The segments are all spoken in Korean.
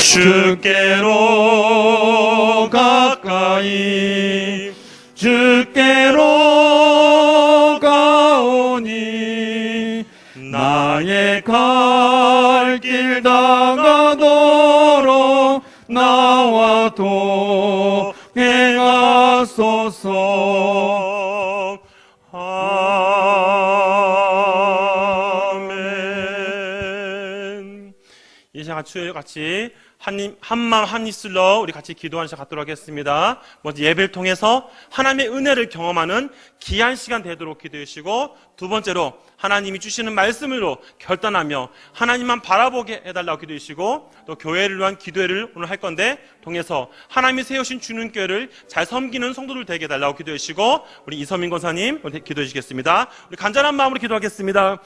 주께로 가까이 주께로 가오니 나의 갈 길 다가도록 나와 동행하소서. 아멘. 이 시간 같이 한마음 한입술로 우리 같이 기도하는 시간 갖도록 하겠습니다. 먼저 예배를 통해서 하나님의 은혜를 경험하는 귀한 시간 되도록 기도해 주시고, 두 번째로 하나님이 주시는 말씀으로 결단하며 하나님만 바라보게 해달라고 기도해 주시고, 또 교회를 위한 기도회를 오늘 할 건데 통해서 하나님이 세우신 주님교회를 잘 섬기는 성도들 되게 해달라고 기도해 주시고, 우리 이서민 권사님 기도해 주시겠습니다. 우리 간절한 마음으로 기도하겠습니다.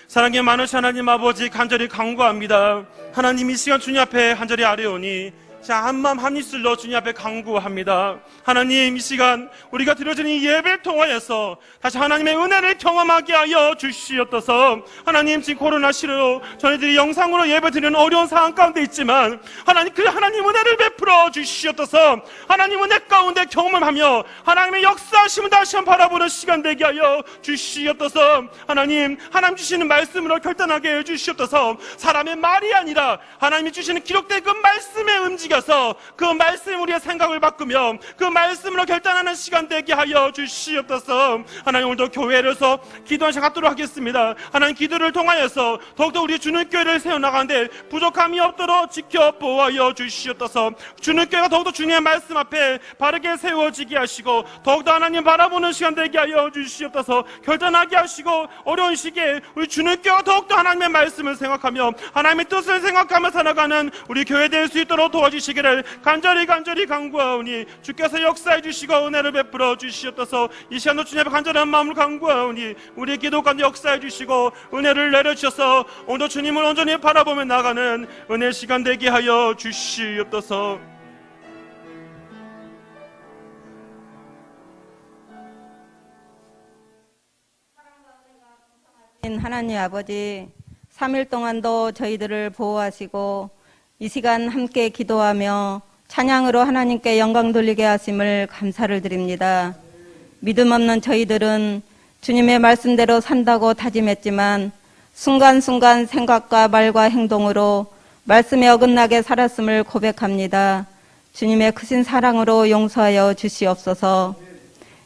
사랑의 많으신 하나님 아버지, 간절히 간구합니다. 하나님, 이 시간 주님 앞에 간절히 아뢰오니 자, 한마음 한입술로 주님 앞에 간구합니다. 하나님, 이 시간 우리가 드려지는 이 예배를 통하여서 다시 하나님의 은혜를 경험하게 하여 주시옵소서. 하나님, 지금 코로나19로 저희들이 영상으로 예배 드리는 어려운 상황 가운데 있지만 하나님, 그 하나님 은혜를 베풀어 주시옵소서. 하나님 은혜 가운데 경험을 하며 하나님의 역사하심을 다시 한번 바라보는 시간 되게 하여 주시옵소서. 하나님 주시는 말씀으로 결단하게 해 주시옵소서. 사람의 말이 아니라 하나님이 주시는 기록된 그 말씀의 움직여서 그 말씀 우리의 생각을 바꾸며 그 말씀으로 결단하는 시간 되게 하여 주시옵소서. 하나님, 오늘도 교회에서 기도하는 시간 갖도록 하겠습니다. 하나님, 기도를 통하여서 더욱더 우리 주님교회를 세워나가는데 부족함이 없도록 지켜보아여 주시옵소서. 주님교회가 더욱더 주님의 말씀 앞에 바르게 세워지게 하시고 더욱더 하나님 바라보는 시간 되게 하여 주시옵소서. 결단하게 하시고 어려운 시기에 우리 주님교회가 더욱더 하나님의 말씀을 생각하며 하나님의 뜻을 생각하며 살아가는 우리 교회 될 수 있도록 도와주시기를 간절히 간구하오니 주께서 역사해 주시고 은혜를 베풀어 주시옵소서. 이 시간도 주님 앞에 간절한 마음을 간구하오니 우리의 기도 가운데 역사해 주시고 은혜를 내려주셔서 오늘도 주님을 온전히 바라보며 나가는 은혜 시간 되게 하여 주시옵소서. 하나님 아버지, 3일 동안도 저희들을 보호하시고 이 시간 함께 기도하며 찬양으로 하나님께 영광 돌리게 하심을 감사를 드립니다. 믿음 없는 저희들은 주님의 말씀대로 산다고 다짐했지만 순간순간 생각과 말과 행동으로 말씀에 어긋나게 살았음을 고백합니다. 주님의 크신 사랑으로 용서하여 주시옵소서.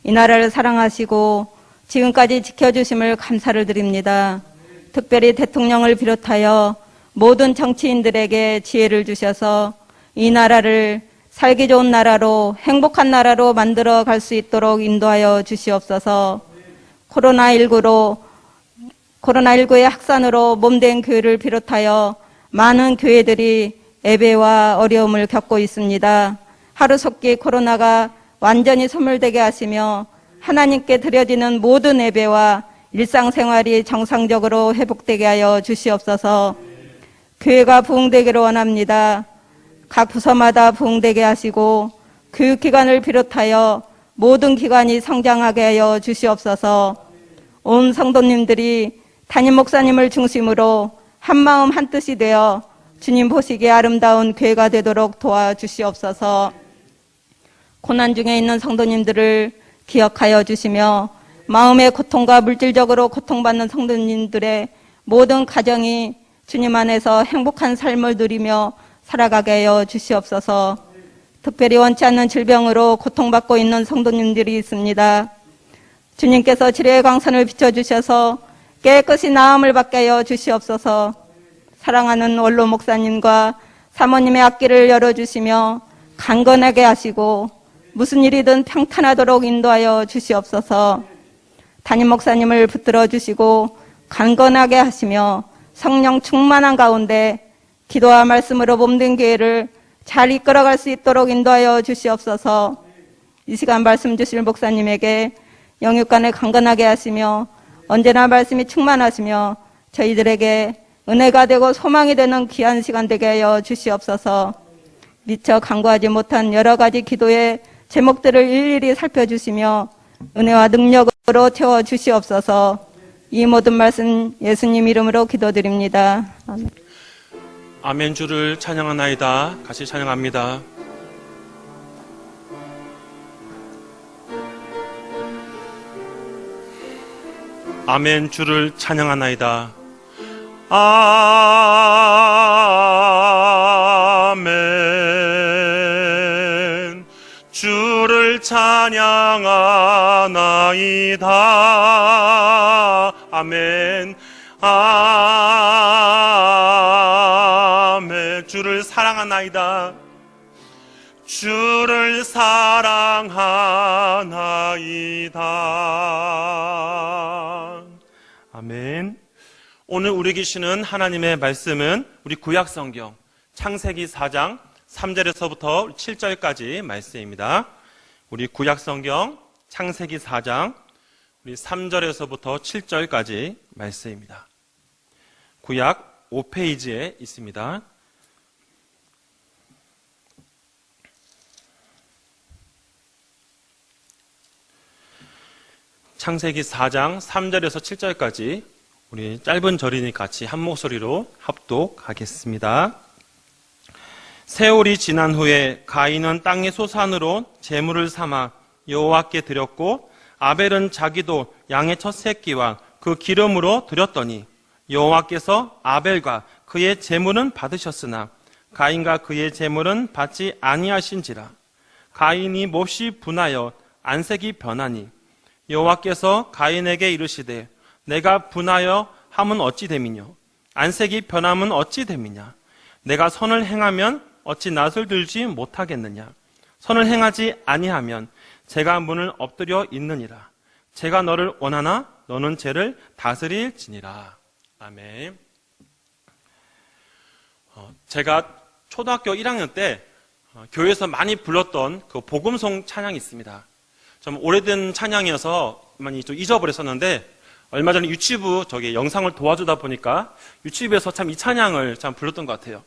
이 나라를 사랑하시고 지금까지 지켜주심을 감사를 드립니다. 특별히 대통령을 비롯하여 모든 정치인들에게 지혜를 주셔서 이 나라를 살기 좋은 나라로, 행복한 나라로 만들어 갈 수 있도록 인도하여 주시옵소서. 코로나19의 확산으로 몸된 교회를 비롯하여 많은 교회들이 예배와 어려움을 겪고 있습니다. 하루속히 코로나가 완전히 소멸되게 하시며 하나님께 드려지는 모든 예배와 일상생활이 정상적으로 회복되게 하여 주시옵소서. 교회가 부흥되기를 원합니다. 각 부서마다 부흥되게 하시고 교육기관을 비롯하여 모든 기관이 성장하게 하여 주시옵소서. 온 성도님들이 담임 목사님을 중심으로 한마음 한뜻이 되어 주님 보시기에 아름다운 교회가 되도록 도와주시옵소서. 고난 중에 있는 성도님들을 기억하여 주시며 마음의 고통과 물질적으로 고통받는 성도님들의 모든 가정이 주님 안에서 행복한 삶을 누리며 살아가게 하여 주시옵소서. 특별히 원치 않는 질병으로 고통받고 있는 성도님들이 있습니다. 주님께서 치료의 광선을 비춰주셔서 깨끗이 나음을 받게 하여 주시옵소서. 사랑하는 원로 목사님과 사모님의 앞길을 열어주시며 강건하게 하시고 무슨 일이든 평탄하도록 인도하여 주시옵소서. 담임 목사님을 붙들어 주시고 강건하게 하시며 성령 충만한 가운데 기도와 말씀으로 몸된 교회를 잘 이끌어갈 수 있도록 인도하여 주시옵소서. 이 시간 말씀 주실 목사님에게 영육간을 강건하게 하시며 언제나 말씀이 충만하시며 저희들에게 은혜가 되고 소망이 되는 귀한 시간 되게 하여 주시옵소서. 미처 간구하지 못한 여러 가지 기도의 제목들을 일일이 살펴주시며 은혜와 능력으로 채워주시옵소서. 이 모든 말씀 예수님 이름으로 기도드립니다. 아멘. 아멘. 주를 찬양하나이다. 같이 찬양합니다. 아멘. 주를 찬양하나이다. 아멘. 주를 찬양하나이다. 아멘. 아멘. 주를 사랑하나이다. 주를 사랑하나이다. 아멘. 오늘 우리 계시는 하나님의 말씀은 우리 구약성경 창세기 4장 3절에서부터 7절까지 말씀입니다. 우리 구약성경 창세기 4장 우리 3절에서부터 7절까지 말씀입니다. 구약 5페이지에 있습니다. 창세기 4장 3절에서 7절까지 우리 짧은 절이니 같이 한 목소리로 합독하겠습니다. 세월이 지난 후에 가인은 땅의 소산으로 제물을 삼아 여호와께 드렸고 아벨은 자기도 양의 첫 새끼와 그 기름으로 드렸더니 여호와께서 아벨과 그의 제물은 받으셨으나 가인과 그의 제물은 받지 아니하신지라. 가인이 몹시 분하여 안색이 변하니 여호와께서 가인에게 이르시되 내가 분하여 함은 어찌 됨이뇨 안색이 변함은 어찌 됨이냐. 내가 선을 행하면 어찌 낯을 들지 못하겠느냐. 선을 행하지 아니하면 제가 문을 엎드려 있느니라. 제가 너를 원하나 너는 죄를 다스릴지니라. 아멘. 제가 초등학교 1학년 때 교회에서 많이 불렀던 그 복음송 찬양이 있습니다. 좀 오래된 찬양이어서 많이 좀 잊어버렸었는데 얼마 전에 유치부 영상을 도와주다 보니까 유치부에서 참 이 찬양을 참 불렀던 것 같아요.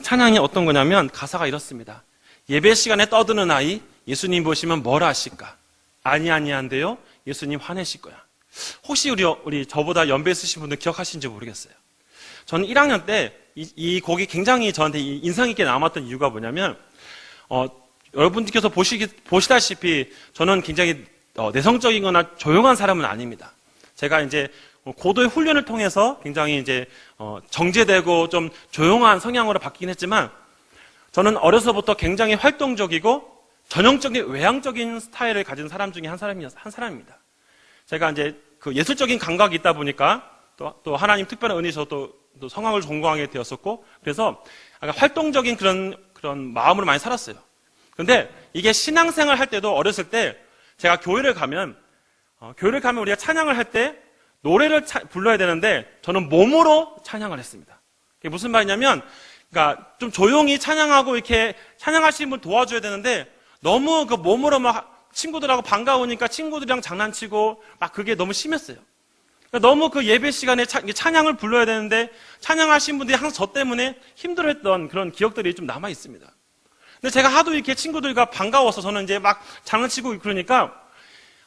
찬양이 어떤 거냐면 가사가 이렇습니다. 예배 시간에 떠드는 아이 예수님 보시면 뭐라 하실까? 아니한데요. 예수님 화내실 거야. 혹시 우리 저보다 연배 있으신 분들 기억하시는지 모르겠어요. 저는 1학년 때 이 곡이 굉장히 저한테 인상 깊게 남았던 이유가 뭐냐면 여러분들께서 보시다시피 저는 굉장히 내성적이거나 조용한 사람은 아닙니다. 제가 이제 고도의 훈련을 통해서 굉장히 이제 정제되고 좀 조용한 성향으로 바뀌긴 했지만 저는 어려서부터 굉장히 활동적이고 전형적인 외향적인 스타일을 가진 사람 중에 한 사람입니다. 제가 이제 그 예술적인 감각이 있다 보니까 또 하나님 특별한 은혜에서 또 성악을 전공하게 되었었고 그래서 활동적인 그런 마음으로 많이 살았어요. 그런데 이게 신앙생활 할 때도 어렸을 때 제가 교회를 가면 우리가 찬양을 할 때 노래를 불러야 되는데 저는 몸으로 찬양을 했습니다. 그게 무슨 말이냐면 그러니까 좀 조용히 찬양하고 이렇게 찬양하시는 분 도와줘야 되는데 너무 그 몸으로 막 친구들하고 반가우니까 친구들이랑 장난치고 막 그게 너무 심했어요. 그러니까 너무 그 예배 시간에 찬양을 불러야 되는데 찬양하신 분들이 항상 저 때문에 힘들어했던 그런 기억들이 좀 남아 있습니다. 근데 제가 하도 이렇게 친구들과 반가워서 저는 이제 막 장난치고 그러니까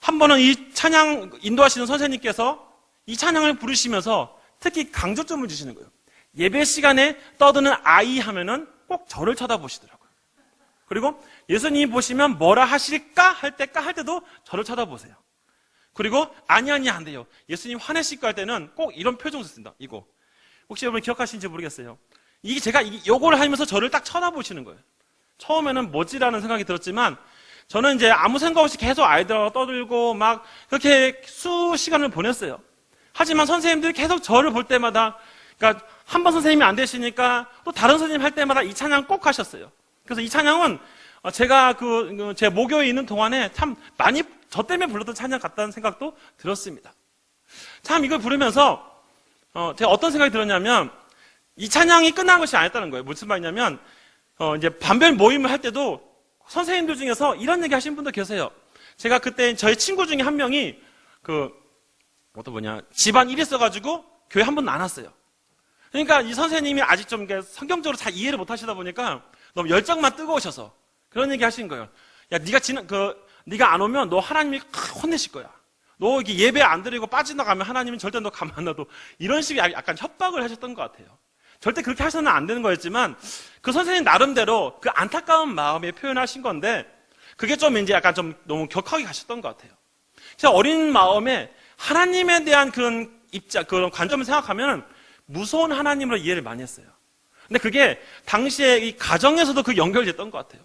한 번은 이 찬양 인도하시는 선생님께서 이 찬양을 부르시면서 특히 강조점을 주시는 거예요. 예배 시간에 떠드는 아이 하면은 꼭 저를 쳐다보시더라고요. 그리고 예수님이 보시면 뭐라 하실까 할 때도 저를 쳐다보세요. 그리고 아니 안 돼요. 예수님 화내실 거 할 때는 꼭 이런 표정을 썼습니다. 이거. 혹시 여러분 기억하시는지 모르겠어요. 이게 제가 요거를 하면서 저를 딱 쳐다보시는 거예요. 처음에는 뭐지라는 생각이 들었지만 저는 이제 아무 생각 없이 계속 아이들하고 떠들고 막 그렇게 수시간을 보냈어요. 하지만 선생님들이 계속 저를 볼 때마다 그러니까 한 번 선생님이 안 되시니까 또 다른 선생님 할 때마다 이 찬양 꼭 하셨어요. 그래서 이 찬양은 제가 제 모교에 있는 동안에 참 많이 저 때문에 불렀던 찬양 같다는 생각도 들었습니다. 참 이걸 부르면서 제가 어떤 생각이 들었냐면 이 찬양이 끝난 것이 아니었다는 거예요. 무슨 말이냐면 이제 반별 모임을 할 때도 선생님들 중에서 이런 얘기 하신 분도 계세요. 제가 그때 저희 친구 중에 한 명이 집안 일이 있어가지고 교회 한 번도 안 왔어요. 그러니까 이 선생님이 아직 좀 성경적으로 잘 이해를 못 하시다 보니까 너무 열정만 뜨거우셔서 그런 얘기 하신 거예요. 야, 네가 안 오면 너 하나님이 혼내실 거야. 너 이렇게 예배 안 드리고 빠져나가면 하나님은 절대 너 가만 안 놔도 이런 식의 약간 협박을 하셨던 것 같아요. 절대 그렇게 하셔서는 안 되는 거였지만 그 선생님 나름대로 그 안타까운 마음에 표현하신 건데 그게 좀 이제 약간 좀 너무 격하게 가셨던 것 같아요. 제가 어린 마음에 하나님에 대한 그런 입장, 그런 관점을 생각하면 무서운 하나님으로 이해를 많이 했어요. 근데 그게 당시에 이 가정에서도 그 연결됐던 것 같아요.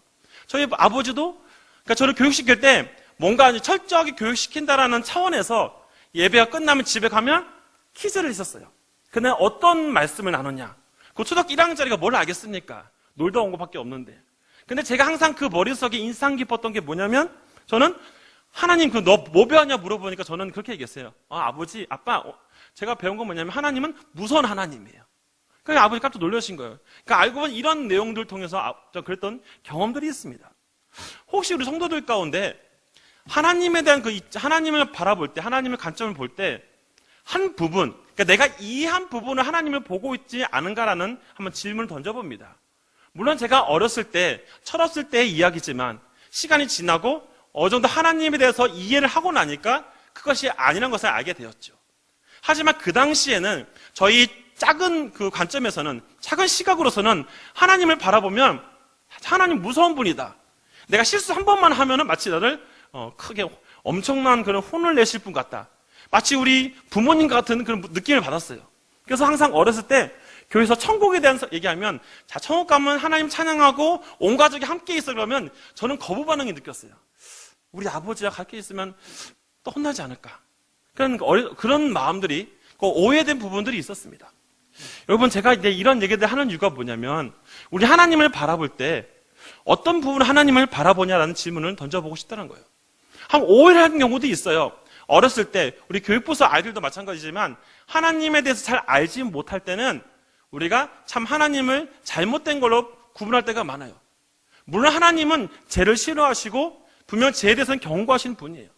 저희 아버지도 그러니까 저를 교육시킬 때 뭔가 철저하게 교육시킨다라는 차원에서 예배가 끝나면 집에 가면 퀴즈를 했었어요. 근데 어떤 말씀을 나눴냐? 그 초등학교 1학년짜리가 뭘 알겠습니까? 놀다 온 것밖에 없는데. 근데 제가 항상 그 머릿속에 인상 깊었던 게 뭐냐면 저는 하나님 너 뭐 배웠냐 물어보니까 저는 그렇게 얘기했어요. 아버지, 아빠, 제가 배운 건 뭐냐면 하나님은 무서운 하나님이에요. 그러니까 아버지 깜짝 놀라신 거예요. 그러니까 알고 보니 이런 내용들을 통해서 그랬던 경험들이 있습니다. 혹시 우리 성도들 가운데 하나님에 대한 하나님을 바라볼 때, 하나님의 관점을 볼 때 한 부분, 그러니까 내가 이해한 부분을 하나님을 보고 있지 않은가라는 한번 질문을 던져봅니다. 물론 제가 어렸을 때, 철없을 때의 이야기지만 시간이 지나고 어느 정도 하나님에 대해서 이해를 하고 나니까 그것이 아니란 것을 알게 되었죠. 하지만 그 당시에는 저희 작은 그 관점에서는, 작은 시각으로서는 하나님을 바라보면 하나님 무서운 분이다. 내가 실수 한 번만 하면은 마치 나를 크게 엄청난 그런 혼을 내실 분 같다. 마치 우리 부모님 같은 그런 느낌을 받았어요. 그래서 항상 어렸을 때 교회에서 천국에 대한 얘기하면 자, 천국 가면 하나님 찬양하고 온 가족이 함께 있어 그러면 저는 거부 반응이 느꼈어요. 우리 아버지와 함께 있으면 또 혼나지 않을까. 그런 마음들이, 오해된 부분들이 있었습니다. 여러분, 제가 이제 이런 얘기들 하는 이유가 뭐냐면, 우리 하나님을 바라볼 때 어떤 부분을 하나님을 바라보냐라는 질문을 던져보고 싶다는 거예요. 한 오해를 하는 경우도 있어요. 어렸을 때, 우리 교육부서 아이들도 마찬가지지만, 하나님에 대해서 잘 알지 못할 때는 우리가 참 하나님을 잘못된 걸로 구분할 때가 많아요. 물론 하나님은 죄를 싫어하시고, 분명 죄에 대해서는 경고하시는 분이에요.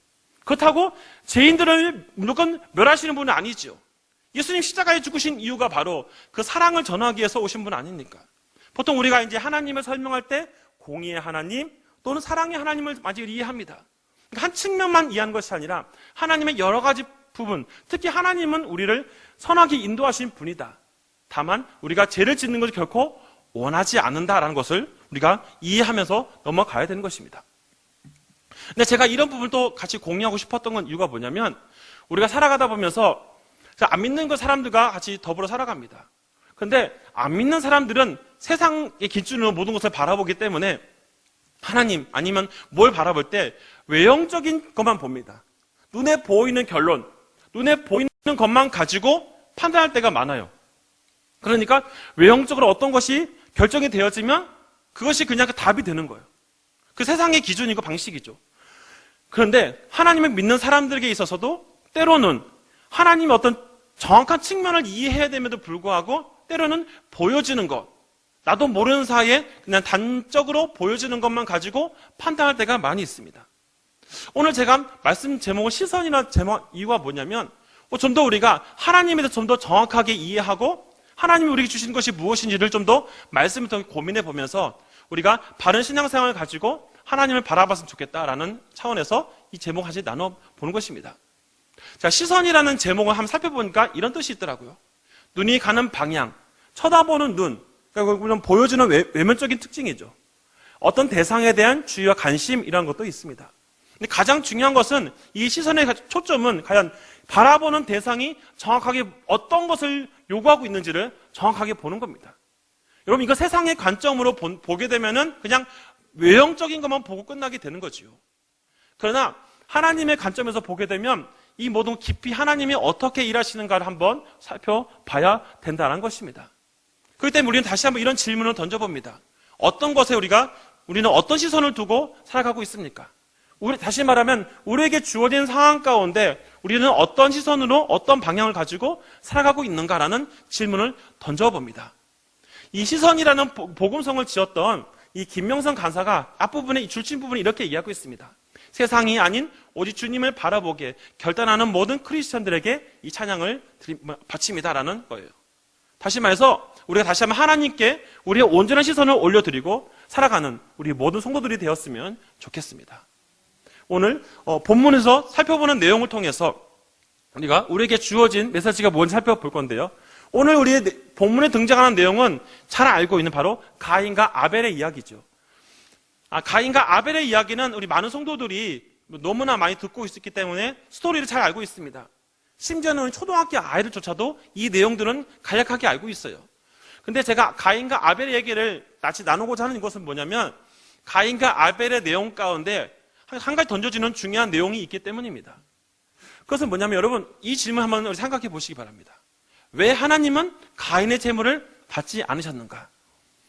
그렇다고 죄인들을 무조건 멸하시는 분은 아니죠. 예수님 십자가에 죽으신 이유가 바로 그 사랑을 전하기 위해서 오신 분 아닙니까? 보통 우리가 이제 하나님을 설명할 때 공의의 하나님 또는 사랑의 하나님을 많이 이해합니다. 그러니까 한 측면만 이해하는 것이 아니라 하나님의 여러 가지 부분, 특히 하나님은 우리를 선하게 인도하신 분이다. 다만 우리가 죄를 짓는 것을 결코 원하지 않는다라는 것을 우리가 이해하면서 넘어가야 되는 것입니다. 근데 제가 이런 부분도 같이 공유하고 싶었던 건 이유가 뭐냐면 우리가 살아가다 보면서 안 믿는 그 사람들과 같이 더불어 살아갑니다. 그런데 안 믿는 사람들은 세상의 기준으로 모든 것을 바라보기 때문에 하나님 아니면 뭘 바라볼 때 외형적인 것만 봅니다. 눈에 보이는 결론, 눈에 보이는 것만 가지고 판단할 때가 많아요. 그러니까 외형적으로 어떤 것이 결정이 되어지면 그것이 그냥 그 답이 되는 거예요. 그 세상의 기준이고 방식이죠. 그런데 하나님을 믿는 사람들에게 있어서도 때로는 하나님의 어떤 정확한 측면을 이해해야 됨에도 불구하고 때로는 보여지는 것, 나도 모르는 사이에 그냥 단적으로 보여지는 것만 가지고 판단할 때가 많이 있습니다. 오늘 제가 말씀 제목을 시선이라는 제목 이유가 뭐냐면 좀 더 우리가 하나님에 대해서 좀 더 정확하게 이해하고 하나님이 우리에게 주신 것이 무엇인지를 좀 더 말씀을 통해 고민해 보면서 우리가 바른 신앙생활을 가지고 하나님을 바라봤으면 좋겠다라는 차원에서 이 제목을 같이 나눠보는 것입니다. 자, 시선이라는 제목을 한번 살펴보니까 이런 뜻이 있더라고요. 눈이 가는 방향, 쳐다보는 눈, 그러니까 보여주는 외면적인 특징이죠. 어떤 대상에 대한 주의와 관심 이런 것도 있습니다. 근데 가장 중요한 것은 이 시선의 초점은 과연 바라보는 대상이 정확하게 어떤 것을 요구하고 있는지를 정확하게 보는 겁니다. 여러분, 이거 세상의 관점으로 보게 되면은 그냥 외형적인 것만 보고 끝나게 되는 거지요. 그러나 하나님의 관점에서 보게 되면 이 모든 깊이 하나님이 어떻게 일하시는가를 한번 살펴봐야 된다는 것입니다. 그렇기 때문에 우리는 다시 한번 이런 질문을 던져봅니다. 어떤 것에 우리는 어떤 시선을 두고 살아가고 있습니까? 다시 말하면 우리에게 주어진 상황 가운데 우리는 어떤 시선으로 어떤 방향을 가지고 살아가고 있는가라는 질문을 던져봅니다. 이 시선이라는 복음성을 지었던 이 김명선 간사가 앞부분에 이 줄친 부분에 이렇게 이야기하고 있습니다. 세상이 아닌 오직 주님을 바라보게 결단하는 모든 크리스천들에게 이 찬양을 바칩니다라는 거예요. 다시 말해서 우리가 다시 한번 하나님께 우리의 온전한 시선을 올려드리고 살아가는 우리 모든 성도들이 되었으면 좋겠습니다. 오늘 본문에서 살펴보는 내용을 통해서 우리가 우리에게 주어진 메시지가 뭔지 살펴볼 건데요. 오늘 우리 본문에 등장하는 내용은 잘 알고 있는 바로 가인과 아벨의 이야기죠. 가인과 아벨의 이야기는 우리 많은 성도들이 너무나 많이 듣고 있었기 때문에 스토리를 잘 알고 있습니다. 심지어는 초등학교 아이들조차도 이 내용들은 간략하게 알고 있어요. 근데 제가 가인과 아벨의 얘기를 같이 나누고자 하는 것은 뭐냐면 가인과 아벨의 내용 가운데 한 가지 던져지는 중요한 내용이 있기 때문입니다. 그것은 뭐냐면 여러분 이 질문 한번 생각해 보시기 바랍니다. 왜 하나님은 가인의 제물을 받지 않으셨는가?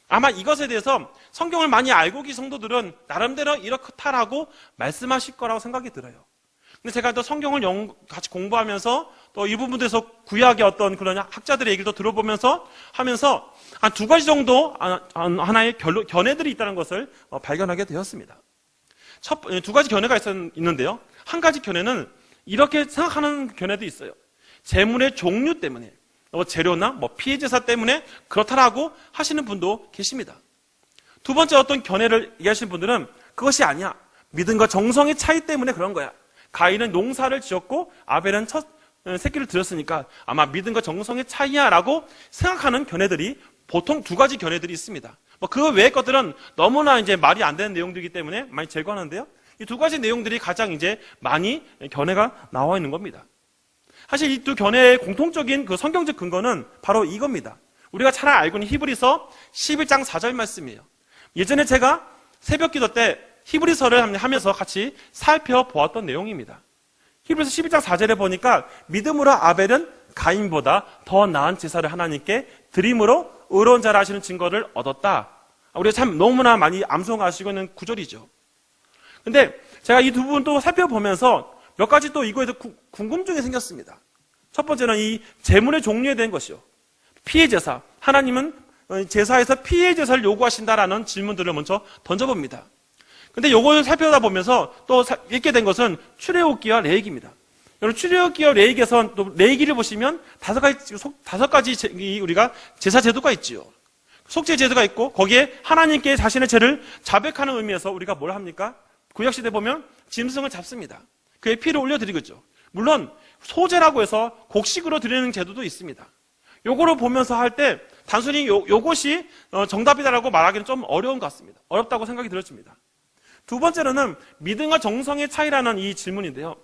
아마 이것에 대해서 성경을 많이 알고 계신 성도들은 나름대로 이렇다라고 말씀하실 거라고 생각이 들어요. 근데 제가 또 성경을 같이 공부하면서 또 이 부분에서 구약의 어떤 그런 학자들의 얘기를 또 들어보면서 하면서 한 두 가지 정도 하나의 견해들이 있다는 것을 발견하게 되었습니다. 두 가지 견해가 있는데요. 한 가지 견해는 이렇게 생각하는 견해도 있어요. 제물의 종류 때문에 재료나 피해 제사 때문에 그렇다라고 하시는 분도 계십니다. 두 번째 어떤 견해를 얘기하시는 분들은 그것이 아니야. 믿음과 정성의 차이 때문에 그런 거야. 가인은 농사를 지었고 아벨은 첫 새끼를 들였으니까 아마 믿음과 정성의 차이야 라고 생각하는 견해들이 보통 두 가지 견해들이 있습니다. 그 외의 것들은 너무나 이제 말이 안 되는 내용들이기 때문에 많이 제거하는데요. 이 두 가지 내용들이 가장 이제 많이 견해가 나와 있는 겁니다. 사실 이 두 견해의 공통적인 그 성경적 근거는 바로 이겁니다. 우리가 잘 알고 있는 히브리서 11장 4절 말씀이에요. 예전에 제가 새벽 기도 때 히브리서를 하면서 같이 살펴보았던 내용입니다. 히브리서 12장 4절에 보니까 믿음으로 아벨은 가인보다 더 나은 제사를 하나님께 드림으로 의로운 자라 하시는 증거를 얻었다. 우리가 참 너무나 많이 암송하시고 있는 구절이죠. 근데 제가 이 두 부분도 살펴보면서 몇 가지 또 이거에 대해 궁금증이 생겼습니다. 첫 번째는 이 제물의 종류에 대한 것이요. 피해 제사. 하나님은 제사에서 피해 제사를 요구하신다라는 질문들을 먼저 던져봅니다. 근데 요걸 살펴다 보면서 또 읽게 된 것은 출애굽기와 레위기입니다. 여러분 출애굽기와 레위기에서 또 레위기를 보시면 다섯 가지 우리가 제사 제도가 있지요. 속죄 제도가 있고 거기에 하나님께 자신의 죄를 자백하는 의미에서 우리가 뭘 합니까? 구약시대 보면 짐승을 잡습니다. 그의 피를 올려드리겠죠. 물론 소제라고 해서 곡식으로 드리는 제도도 있습니다. 요거를 보면서 할 때 단순히 요것이 정답이다라고 말하기는 좀 어려운 것 같습니다. 어렵다고 생각이 들어집니다. 두 번째로는 믿음과 정성의 차이라는 이 질문인데요.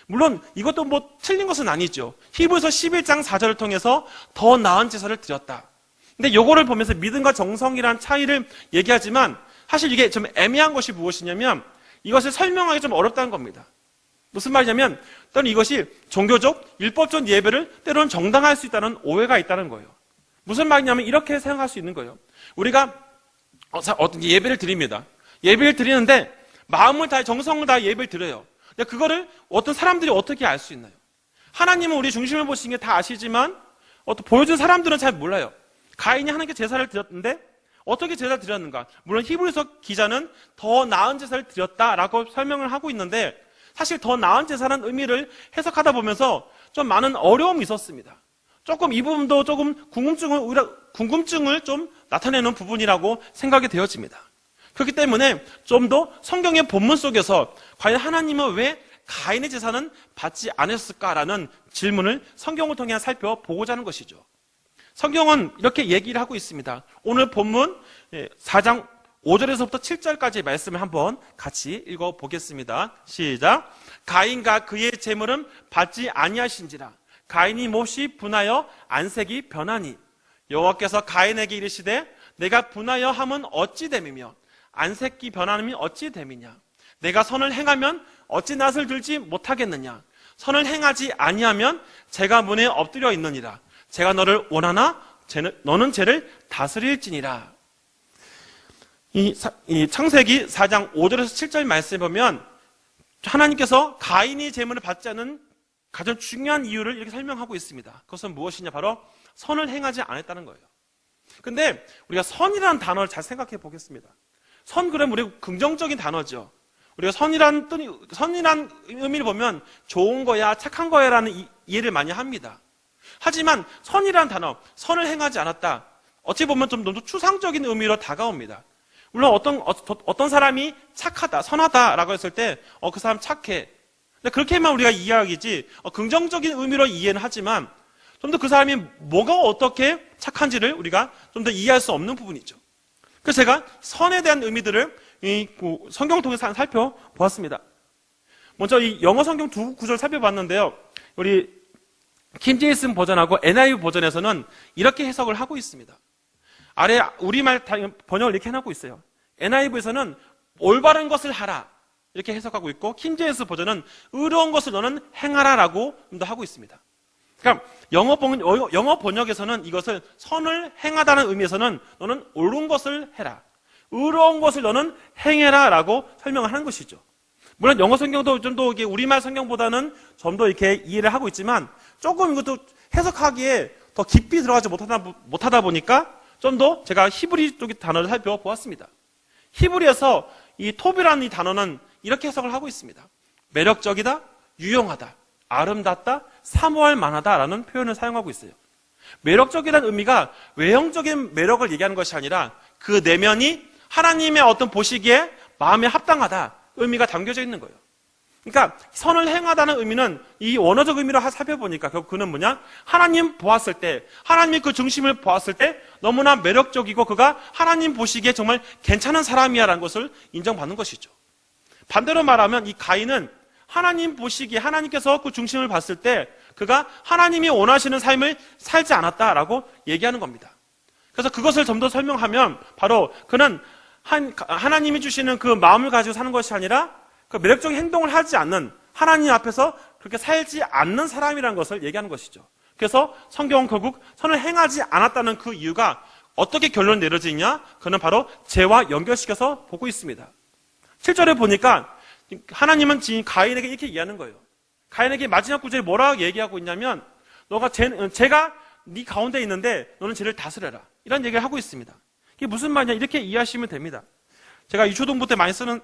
물론 이것도 틀린 것은 아니죠. 히브리서 11장 4절을 통해서 더 나은 제사를 드렸다. 근데 요거를 보면서 믿음과 정성이라는 차이를 얘기하지만 사실 이게 좀 애매한 것이 무엇이냐면 이것을 설명하기 좀 어렵다는 겁니다. 무슨 말이냐면 또는 이것이 종교적, 율법적 예배를 때로는 정당화할 수 있다는 오해가 있다는 거예요. 무슨 말이냐면 이렇게 생각할 수 있는 거예요. 우리가 어떤 예배를 드립니다. 예배를 드리는데 마음을 다해 정성을 다해 예배를 드려요. 근데 그거를 어떤 사람들이 어떻게 알 수 있나요? 하나님은 우리 중심을 보시는 게 다 아시지만 보여준 사람들은 잘 몰라요. 가인이 하나님께 제사를 드렸는데 어떻게 제사를 드렸는가? 물론 히브리서 기자는 더 나은 제사를 드렸다라고 설명을 하고 있는데 사실 더 나은 제사라는 의미를 해석하다 보면서 좀 많은 어려움이 있었습니다. 조금 이 부분도 조금 궁금증을 좀 나타내는 부분이라고 생각이 되어집니다. 그렇기 때문에 좀 더 성경의 본문 속에서 과연 하나님은 왜 가인의 제사는 받지 않았을까라는 질문을 성경을 통해 살펴보고자 하는 것이죠. 성경은 이렇게 얘기를 하고 있습니다. 오늘 본문 4장 5절에서부터 7절까지의 말씀을 한번 같이 읽어보겠습니다. 시작. 가인과 그의 제물은 받지 아니하신지라. 가인이 몹시 분하여 안색이 변하니 여호와께서 가인에게 이르시되 내가 분하여 함은 어찌 됨이며 안색이 변함이 어찌 됨이냐. 내가 선을 행하면 어찌 낯을 들지 못하겠느냐. 선을 행하지 아니하면 제가 문에 엎드려 있느니라. 제가 너를 원하나 너는 죄를 다스릴지니라. 이 창세기 4장 5절에서 7절 말씀에 보면 하나님께서 가인이 제물을 받지 않는 가장 중요한 이유를 이렇게 설명하고 있습니다. 그것은 무엇이냐? 바로 선을 행하지 않았다는 거예요. 근데 우리가 선이라는 단어를 잘 생각해 보겠습니다. 선 그러면 우리가 긍정적인 단어죠. 우리가 선이란 의미를 보면 좋은 거야, 착한 거야라는 이해를 많이 합니다. 하지만 선이라는 단어, 선을 행하지 않았다. 어찌 보면 좀 너무 추상적인 의미로 다가옵니다. 물론 어떤 사람이 착하다, 선하다라고 했을 때 그 사람 착해. 근데 그렇게만 우리가 이해하기지 긍정적인 의미로 이해는 하지만 좀 더 그 사람이 뭐가 어떻게 착한지를 우리가 좀 더 이해할 수 없는 부분이죠. 그래서 제가 선에 대한 의미들을 성경을 통해서 살펴보았습니다. 먼저 이 영어 성경 두 구절 살펴봤는데요. 우리 킴제이슨 버전하고 NIV 버전에서는 이렇게 해석을 하고 있습니다. 아래 우리말 번역을 이렇게 해놓고 있어요. NIV에서는 올바른 것을 하라 이렇게 해석하고 있고, 킹제임스 버전은 의로운 것을 너는 행하라라고 하고 있습니다. 그러니까 영어 번역에서는 이것을 선을 행하다는 의미에서는 너는 옳은 것을 해라, 의로운 것을 너는 행해라라고 설명을 하는 것이죠. 물론 영어 성경도 좀 더 우리말 성경보다는 좀 더 이렇게 이해를 하고 있지만 조금 이것도 해석하기에 더 깊이 들어가지 못하다 보니까 좀 더 제가 히브리 쪽의 단어를 살펴보았습니다. 히브리에서 이 톱이라는 이 단어는 이렇게 해석을 하고 있습니다. 매력적이다, 유용하다, 아름답다, 사모할 만하다라는 표현을 사용하고 있어요. 매력적이라는 의미가 외형적인 매력을 얘기하는 것이 아니라 그 내면이 하나님의 어떤 보시기에 마음에 합당하다 의미가 담겨져 있는 거예요. 그러니까 선을 행하다는 의미는 이 원어적 의미로 살펴보니까 결국 그는 뭐냐? 하나님 보았을 때, 하나님의 그 중심을 보았을 때 너무나 매력적이고 그가 하나님 보시기에 정말 괜찮은 사람이야라는 것을 인정받는 것이죠. 반대로 말하면 이 가인은 하나님 보시기에 하나님께서 그 중심을 봤을 때 그가 하나님이 원하시는 삶을 살지 않았다라고 얘기하는 겁니다. 그래서 그것을 좀 더 설명하면 바로 그는 하나님이 주시는 그 마음을 가지고 사는 것이 아니라 그 매력적인 행동을 하지 않는, 하나님 앞에서 그렇게 살지 않는 사람이라는 것을 얘기하는 것이죠. 그래서 성경은 결국 선을 행하지 않았다는 그 이유가 어떻게 결론이 내려지냐? 그는 바로 죄와 연결시켜서 보고 있습니다. 7절에 보니까 하나님은 지금 가인에게 이렇게 얘기하는 거예요. 가인에게 마지막 구절에 뭐라고 얘기하고 있냐면 너가 죄가 네 가운데 있는데 너는 죄를 다스려라, 이런 얘기를 하고 있습니다. 이게 무슨 말이냐, 이렇게 이해하시면 됩니다. 제가 유초동부 때 많이 쓰는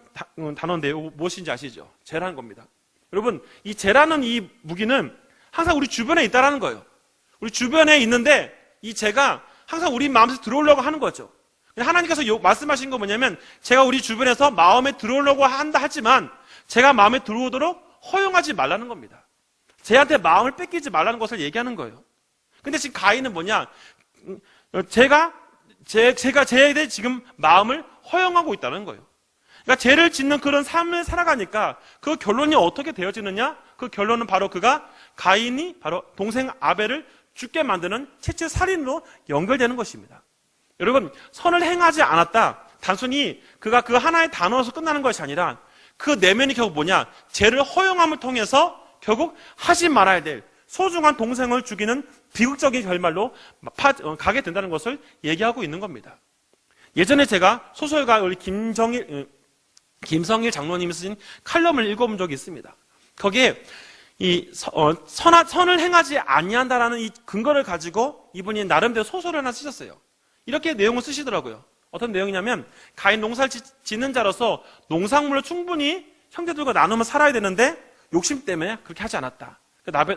단어인데요, 무엇인지 아시죠? 죄라는 겁니다. 여러분, 이 죄라는 이 무기는 항상 우리 주변에 있다라는 거예요. 우리 주변에 있는데 이 죄가 항상 우리 마음에서 들어오려고 하는 거죠. 하나님께서 말씀하신 건 뭐냐면 제가 우리 주변에서 마음에 들어오려고 한다 하지만 제가 마음에 들어오도록 허용하지 말라는 겁니다. 쟤한테 마음을 뺏기지 말라는 것을 얘기하는 거예요. 근데 지금 가인은 뭐냐? 제가 죄에 대해 지금 마음을 허용하고 있다는 거예요. 그러니까 죄를 짓는 그런 삶을 살아가니까 그 결론이 어떻게 되어지느냐? 그 결론은 바로 가인이 바로 동생 아벨을 죽게 만드는 채찍 살인으로 연결되는 것입니다. 여러분, 선을 행하지 않았다, 단순히 그가 그 하나의 단어에서 끝나는 것이 아니라 그 내면이 결국 뭐냐? 죄를 허용함을 통해서 결국 하지 말아야 될 소중한 동생을 죽이는 비극적인 결말로 가게 된다는 것을 얘기하고 있는 겁니다. 예전에 제가 소설가 우리 김성일 장로님이 쓰신 칼럼을 읽어본 적이 있습니다. 거기에 선을 행하지 아니한다라는 이 근거를 가지고 이분이 나름대로 소설을 하나 쓰셨어요. 이렇게 내용을 쓰시더라고요. 어떤 내용이냐면 가인 농사를 짓는 자로서 농산물을 충분히 형제들과 나누며 살아야 되는데 욕심 때문에 그렇게 하지 않았다.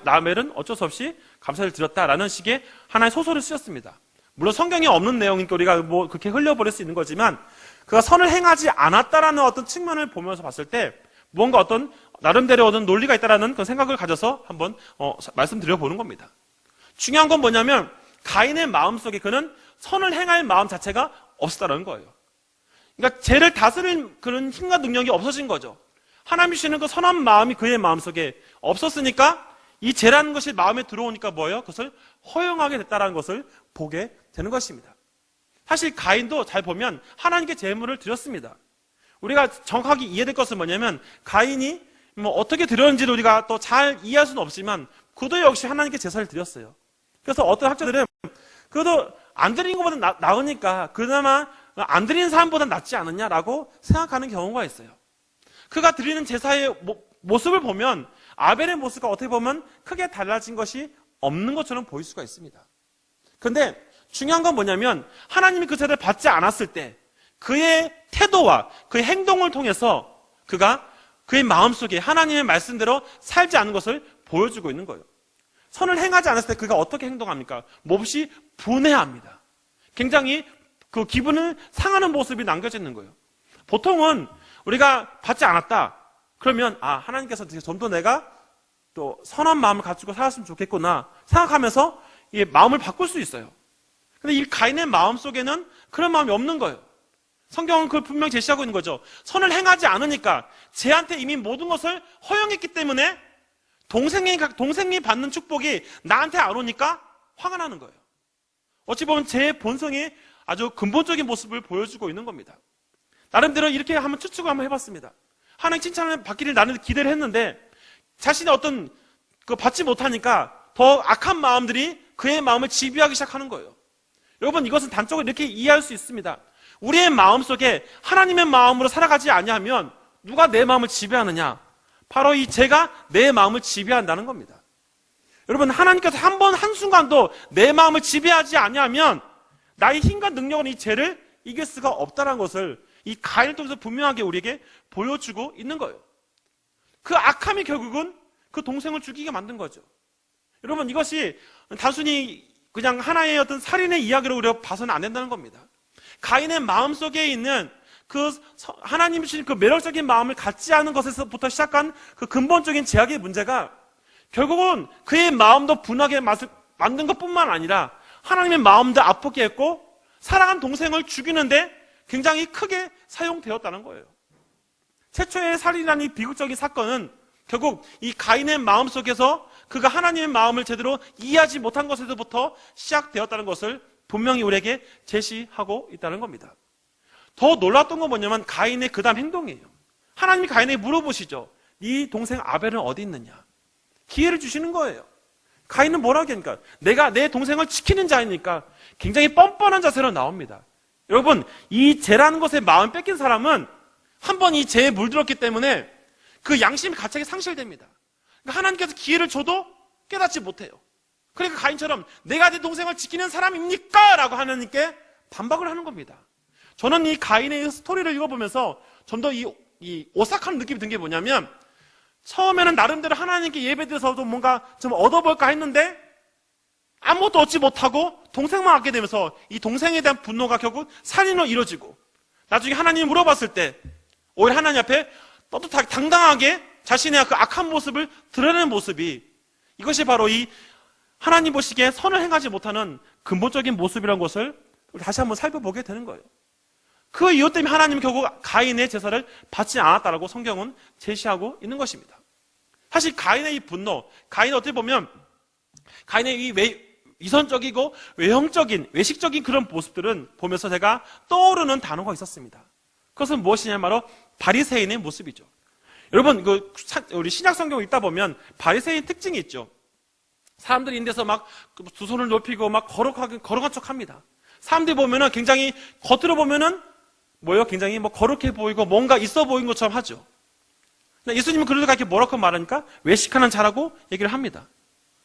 라멜은 어쩔 수 없이 감사를 드렸다라는 식의 하나의 소설을 쓰셨습니다. 물론 성경에 없는 내용이니까 우리가 뭐 그렇게 흘려버릴 수 있는 거지만 그가 선을 행하지 않았다라는 어떤 측면을 보면서 봤을 때 무언가 어떤 나름대로 어떤 논리가 있다라는 그 생각을 가져서 한번 말씀드려보는 겁니다. 중요한 건 뭐냐면 가인의 마음속에 그는 선을 행할 마음 자체가 없었다는 거예요. 그러니까 죄를 다스릴 그런 힘과 능력이 없어진 거죠. 하나님이 주시는 그 선한 마음이 그의 마음속에 없었으니까 이 죄라는 것이 마음에 들어오니까 뭐예요? 그것을 허용하게 됐다는 것을 보게 되는 것입니다. 사실 가인도 잘 보면 하나님께 제물을 드렸습니다. 우리가 정확하게 이해될 것은 뭐냐면 가인이 뭐 어떻게 드렸는지를 우리가 또 잘 이해할 수는 없지만 그도 역시 하나님께 제사를 드렸어요. 그래서 어떤 학자들은 그래도 안 드린 것보다 나으니까 그나마 안 드리는 사람보다 낫지 않느냐라고 생각하는 경우가 있어요. 그가 드리는 제사의 모습을 보면 아벨의 모습과 어떻게 보면 크게 달라진 것이 없는 것처럼 보일 수가 있습니다. 그런데 중요한 건 뭐냐면 하나님이 그 제사를 받지 않았을 때 그의 태도와 그의 행동을 통해서 그가 그의 마음속에 하나님의 말씀대로 살지 않는 것을 보여주고 있는 거예요. 선을 행하지 않았을 때 그가 어떻게 행동합니까? 몹시 분해합니다. 굉장히 그 기분을 상하는 모습이 남겨져 있는 거예요. 보통은 우리가 받지 않았다 그러면 하나님께서 좀 더 내가 또 선한 마음을 가지고 살았으면 좋겠구나 생각하면서 마음을 바꿀 수 있어요. 근데 이 가인의 마음 속에는 그런 마음이 없는 거예요. 성경은 그걸 분명히 제시하고 있는 거죠. 선을 행하지 않으니까, 쟤한테 이미 모든 것을 허용했기 때문에 동생이 받는 축복이 나한테 안 오니까 화가 나는 거예요. 어찌 보면 제 본성이 아주 근본적인 모습을 보여주고 있는 겁니다. 나름대로 이렇게 한번 추측을 한번 해봤습니다. 하나님 칭찬을 받기를 나는 기대를 했는데 자신이 어떤 받지 못하니까 더 악한 마음들이 그의 마음을 지배하기 시작하는 거예요. 여러분, 이것은 단적으로 이렇게 이해할 수 있습니다. 우리의 마음 속에 하나님의 마음으로 살아가지 아니하면 누가 내 마음을 지배하느냐? 바로 이 죄가 내 마음을 지배한다는 겁니다. 여러분, 하나님께서 한 번 한순간도 내 마음을 지배하지 아니하면 나의 힘과 능력은 이 죄를 이길 수가 없다는 것을 이 가인을 통해서 분명하게 우리에게 보여주고 있는 거예요. 그 악함이 결국은 그 동생을 죽이게 만든 거죠. 여러분, 이것이 단순히 그냥 하나의 어떤 살인의 이야기로 우리가 봐서는 안 된다는 겁니다. 가인의 마음 속에 있는 하나님이 주신 그 매력적인 마음을 갖지 않은 것에서부터 시작한 그 근본적인 제약의 문제가 결국은 그의 마음도 분하게 만든 것뿐만 아니라 하나님의 마음도 아프게 했고 사랑한 동생을 죽이는데 굉장히 크게 사용되었다는 거예요. 최초의 살인이라는 이 비극적인 사건은 결국 이 가인의 마음 속에서 그가 하나님의 마음을 제대로 이해하지 못한 것에서부터 시작되었다는 것을 분명히 우리에게 제시하고 있다는 겁니다. 더 놀랐던 건 뭐냐면 가인의 그 다음 행동이에요. 하나님이 가인에게 물어보시죠. 네 동생 아벨은 어디 있느냐? 기회를 주시는 거예요. 가인은 뭐라고 하니까 내가 내 동생을 지키는 자이니까 굉장히 뻔뻔한 자세로 나옵니다. 여러분, 이 죄라는 것에 마음 뺏긴 사람은 한 번 이 죄에 물들었기 때문에 그 양심이 갑자기 상실됩니다. 그러니까 하나님께서 기회를 줘도 깨닫지 못해요. 그러니까 가인처럼 내가 내 동생을 지키는 사람입니까? 라고 하나님께 반박을 하는 겁니다. 저는 이 가인의 스토리를 읽어보면서 좀 더 이 오싹한 느낌이 든 게 뭐냐면 처음에는 나름대로 하나님께 예배드려서도 뭔가 좀 얻어볼까 했는데 아무것도 얻지 못하고 동생만 얻게 되면서 이 동생에 대한 분노가 결국 살인으로 이루어지고 나중에 하나님이 물어봤을 때 오히려 하나님 앞에 떳떳하게 당당하게 자신의 그 악한 모습을 드러내는 모습이 이것이 바로 이 하나님 보시기에 선을 행하지 못하는 근본적인 모습이라는 것을 다시 한번 살펴보게 되는 거예요. 그 이유 때문에 하나님은 결국 가인의 제사를 받지 않았다라고 성경은 제시하고 있는 것입니다. 사실 가인의 이 분노, 가인은 어떻게 보면 가인의 이 이선적이고 외식적인 그런 모습들은 보면서 제가 떠오르는 단어가 있었습니다. 그것은 무엇이냐면 바로 바리새인의 모습이죠. 여러분, 우리 신약 성경을 읽다 보면 바리새인 특징이 있죠. 사람들이 있는 데서 막 두 손을 높이고 막 거룩한 척 합니다. 사람들이 보면은 굉장히 겉으로 보면은 굉장히 거룩해 보이고 뭔가 있어 보이는 것처럼 하죠. 예수님은 그러다가 이렇게 뭐라고 말하니까 외식하는 자라고 얘기를 합니다.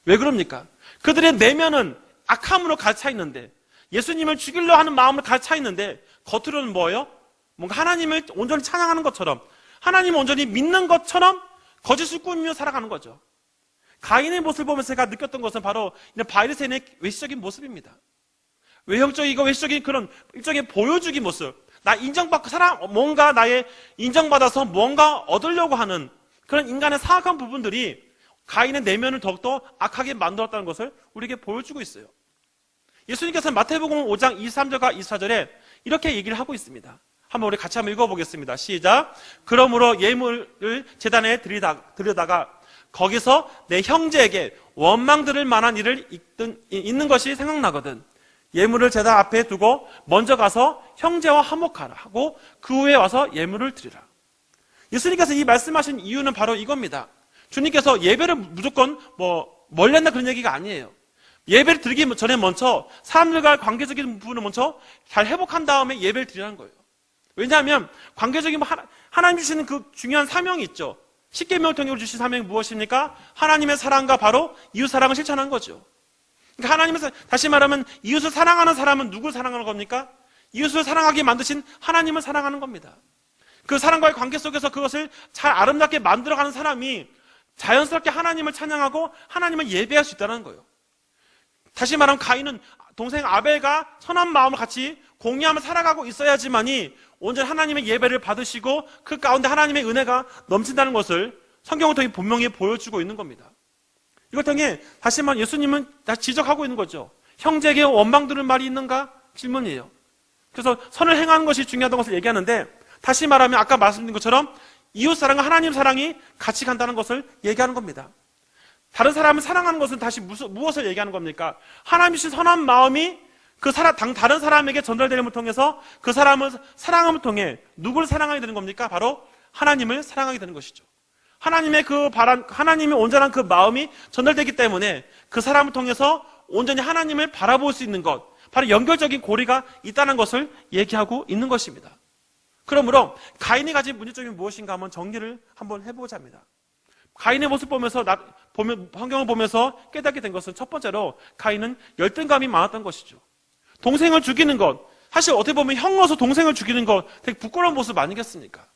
왜 그럽니까? 그들의 내면은 악함으로 가득 차 있는데 예수님을 죽이려 하는 마음으로 가득 차 있는데 겉으로는 뭐예요? 뭔가 하나님을 온전히 찬양하는 것처럼 하나님을 온전히 믿는 것처럼 거짓을 꾸미며 살아가는 거죠. 가인의 모습을 보면서 제가 느꼈던 것은 바로 바리새인의 외식적인 모습입니다. 외형적이고 외식적인 그런 일종의 보여주기 모습. 나 인정받고 뭔가 나의 인정받아서 뭔가 얻으려고 하는 그런 인간의 사악한 부분들이 가인의 내면을 더욱더 악하게 만들었다는 것을 우리에게 보여주고 있어요. 예수님께서는 마태복음 5장 23절과 24절에 이렇게 얘기를 하고 있습니다. 한번 우리 같이 한번 읽어보겠습니다. 시작. 그러므로 예물을 제단에 드리다가 거기서 내 형제에게 원망 들을 만한 일을 있는 것이 생각나거든. 예물을 제단 앞에 두고 먼저 가서 형제와 화목하라 하고 그 후에 와서 예물을 드리라. 예수님께서 이 말씀하신 이유는 바로 이겁니다. 주님께서 예배를 무조건 멀리 한다 그런 얘기가 아니에요. 예배를 드리기 전에 먼저 사람들과 관계적인 부분을 먼저 잘 회복한 다음에 예배를 드리라는 거예요. 왜냐하면 관계적인 하나님 주시는 그 중요한 사명이 있죠. 십계명을 통해 주신 사명이 무엇입니까? 하나님의 사랑과 바로 이웃 사랑을 실천한 거죠. 그러니까 하나님은 다시 말하면 이웃을 사랑하는 사람은 누구를 사랑하는 겁니까? 이웃을 사랑하게 만드신 하나님을 사랑하는 겁니다. 그 사랑과의 관계 속에서 그것을 잘 아름답게 만들어가는 사람이 자연스럽게 하나님을 찬양하고 하나님을 예배할 수 있다는 거예요. 다시 말하면 가인은 동생 아벨과 선한 마음을 같이 공유하며 살아가고 있어야지만이 온전히 하나님의 예배를 받으시고 그 가운데 하나님의 은혜가 넘친다는 것을 성경을 통해 분명히 보여주고 있는 겁니다. 이걸 통해 다시 말해 예수님은 다 지적하고 있는 거죠. 형제에게 원망 들을 말이 있는가? 질문이에요. 그래서 선을 행하는 것이 중요하다는 것을 얘기하는데, 다시 말하면 아까 말씀드린 것처럼 이웃사랑과 하나님 사랑이 같이 간다는 것을 얘기하는 겁니다. 다른 사람을 사랑하는 것은 다시 무엇을 얘기하는 겁니까? 하나님이 주신 선한 마음이 다른 사람에게 전달됨을 통해서 그 사람을 사랑함을 통해 누구를 사랑하게 되는 겁니까? 바로 하나님을 사랑하게 되는 것이죠. 하나님의 온전한 그 마음이 전달되기 때문에 그 사람을 통해서 온전히 하나님을 바라볼 수 있는 것, 바로 연결적인 고리가 있다는 것을 얘기하고 있는 것입니다. 그러므로 가인이 가진 문제점이 무엇인가 한번 정리를 한번 해보자 합니다. 가인의 모습 보면서 환경을 보면서 깨닫게 된 것은 첫 번째로 가인은 열등감이 많았던 것이죠. 동생을 죽이는 것, 사실 어떻게 보면 형으로서 동생을 죽이는 것 되게 부끄러운 모습 아니겠습니까?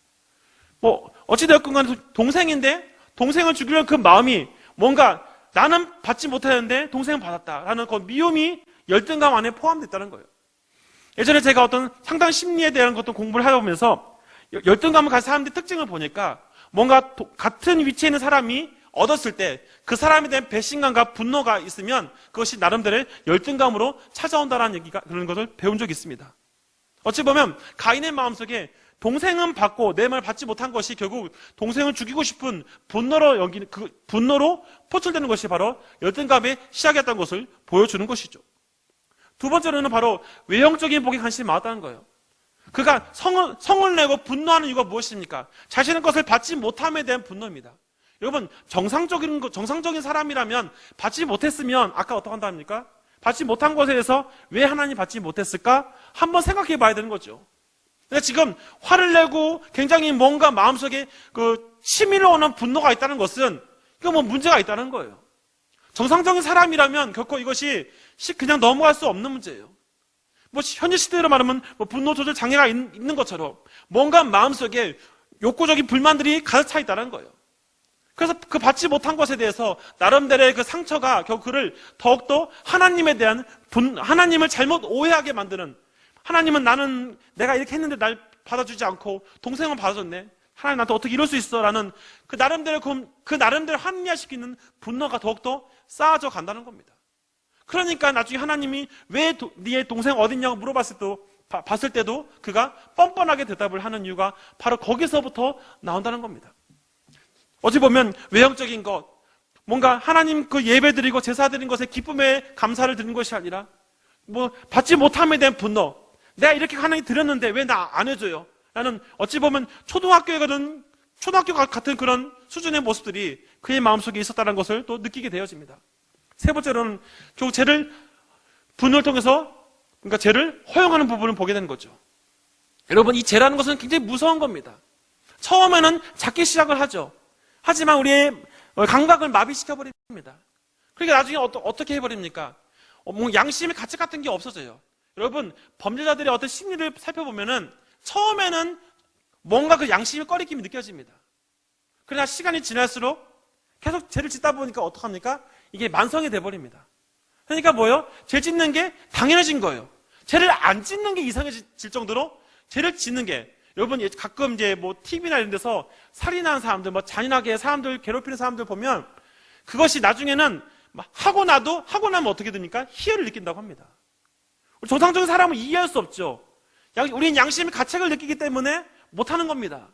어찌되었건 간에 동생인데 동생을 죽이려는 그 마음이 뭔가 나는 받지 못했는데 동생은 받았다라는 그 미움이 열등감 안에 포함됐다는 거예요. 예전에 제가 어떤 상당 심리에 대한 어떤 공부를 하다 보면서 열등감을 가진 사람들의 특징을 보니까 뭔가 같은 위치에 있는 사람이 얻었을 때 그 사람에 대한 배신감과 분노가 있으면 그것이 나름대로의 열등감으로 찾아온다는 얘기가 그런 것을 배운 적이 있습니다. 어찌 보면 가인의 마음속에 동생은 받고 내 말을 받지 못한 것이 결국 동생을 죽이고 싶은 분노로 포출되는 것이 바로 열등감의 시작이었다는 것을 보여주는 것이죠. 두 번째로는 바로 외형적인 복에 관심이 많았다는 거예요. 그가 성을 내고 분노하는 이유가 무엇입니까? 자신의 것을 받지 못함에 대한 분노입니다. 여러분, 정상적인 사람이라면 받지 못했으면 아까 어떻게 한다 합니까? 받지 못한 것에 대해서 왜 하나님 받지 못했을까? 한번 생각해 봐야 되는 거죠. 근데 지금 화를 내고 굉장히 뭔가 마음속에 치밀어 오는 분노가 있다는 것은 이거 문제가 있다는 거예요. 정상적인 사람이라면 결코 이것이 그냥 넘어갈 수 없는 문제예요. 현재 시대로 말하면 분노 조절 장애가 있는 것처럼 뭔가 마음속에 욕구적인 불만들이 가득 차 있다는 거예요. 그래서 그 받지 못한 것에 대해서 나름대로의 그 상처가 결국 그를 더욱더 하나님에 대한 하나님을 잘못 오해하게 만드는, 하나님은 내가 이렇게 했는데 날 받아주지 않고 동생은 받아줬네, 하나님 나한테 어떻게 이럴 수 있어? 라는 그 나름대로 합리화시키는 분노가 더욱더 쌓아져 간다는 겁니다. 그러니까 나중에 하나님이 왜 네 동생 어딨냐고 봤을 때도 그가 뻔뻔하게 대답을 하는 이유가 바로 거기서부터 나온다는 겁니다. 어찌 보면 외형적인 것, 뭔가 하나님 그 예배 드리고 제사 드린 것에 기쁨에 감사를 드리는 것이 아니라 받지 못함에 대한 분노, 내가 이렇게 하나님 드렸는데 왜 나 안 해줘요? 라는 어찌 보면 초등학교 같은 그런 수준의 모습들이 그의 마음속에 있었다는 것을 또 느끼게 되어집니다. 세 번째로는 결국 분노를 통해서 죄를 허용하는 부분을 보게 되는 거죠. 여러분, 이 죄라는 것은 굉장히 무서운 겁니다. 처음에는 작게 시작을 하죠. 하지만 우리의 감각을 마비시켜버립니다. 그러니까 나중에 어떻게 해버립니까? 양심의 가책 같은 게 없어져요. 여러분, 범죄자들의 어떤 심리를 살펴보면은 처음에는 뭔가 그 양심의 꺼리낌이 느껴집니다. 그러나 시간이 지날수록 계속 죄를 짓다 보니까 어떡합니까? 이게 만성이 돼버립니다. 그러니까 죄 짓는 게 당연해진 거예요. 죄를 안 짓는 게 이상해질 정도로 죄를 짓는 게, 여러분 가끔 TV나 이런 데서 살인하는 사람들, 잔인하게 사람들 괴롭히는 사람들 보면 그것이 나중에는 하고 나면 어떻게 됩니까? 희열을 느낀다고 합니다. 정상적인 사람은 이해할 수 없죠. 우리는 양심의 가책을 느끼기 때문에 못하는 겁니다.